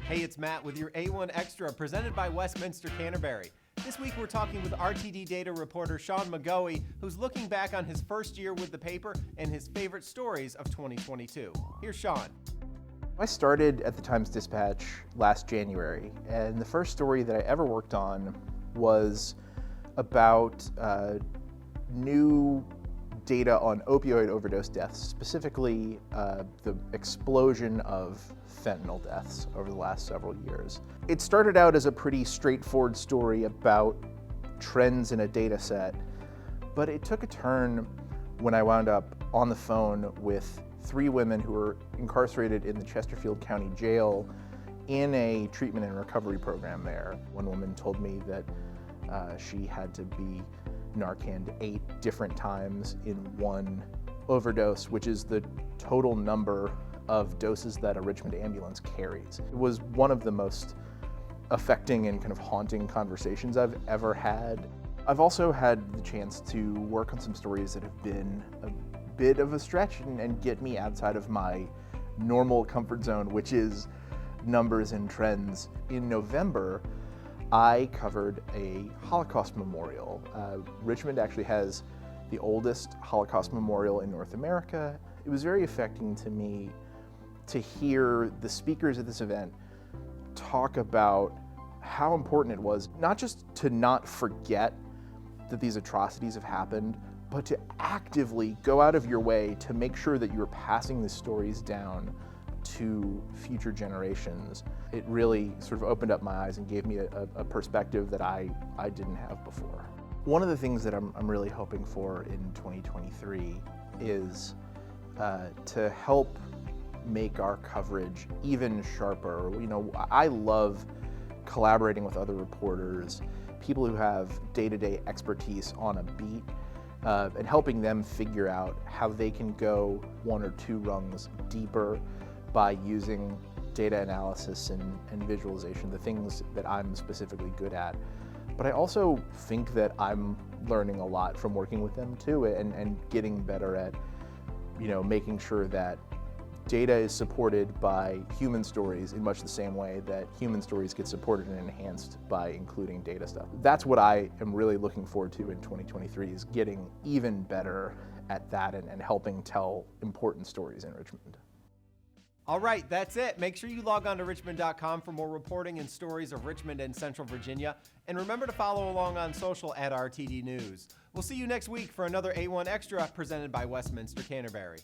Hey, it's Matt with your A1 Extra presented by Westminster Canterbury. This week we're talking with RTD Data Reporter Sean McGoey, who's looking back on his first year with the paper and his favorite stories of 2022. Here's Sean. I started at the Times-Dispatch last January, and the first story that I ever worked on was about new data on opioid overdose deaths, specifically the explosion of fentanyl deaths over the last several years. It started out as a pretty straightforward story about trends in a data set, but it took a turn when I wound up on the phone with 3 women who were incarcerated in the Chesterfield County Jail in a treatment and recovery program there. One woman told me that she had to be Narcaned 8 different times in one overdose, which is the total number of doses that a Richmond ambulance carries. It was one of the most affecting and kind of haunting conversations I've ever had. I've also had the chance to work on some stories that have been a bit of a stretch and get me outside of my normal comfort zone, which is numbers and trends. In November, I covered a Holocaust memorial. Richmond actually has the oldest Holocaust memorial in North America. It was very affecting to me to hear the speakers at this event talk about how important it was, not just to not forget that these atrocities have happened, but to actively go out of your way to make sure that you're passing the stories down to future generations. It really sort of opened up my eyes and gave me a perspective that I didn't have before. One of the things that I'm really hoping for in 2023 is to help make our coverage even sharper. You know, I love collaborating with other reporters, people who have day-to-day expertise on a beat, and helping them figure out how they can go 1 or 2 rungs deeper by using data analysis and visualization, the things that I'm specifically good at. But I also think that I'm learning a lot from working with them too, and getting better at, you know, making sure that data is supported by human stories in much the same way that human stories get supported and enhanced by including data stuff. That's what I am really looking forward to in 2023, is getting even better at that and helping tell important stories in Richmond. All right, that's it. Make sure you log on to richmond.com for more reporting and stories of Richmond and Central Virginia. And remember to follow along on social at RTD News. We'll see you next week for another A1 Extra presented by Westminster Canterbury.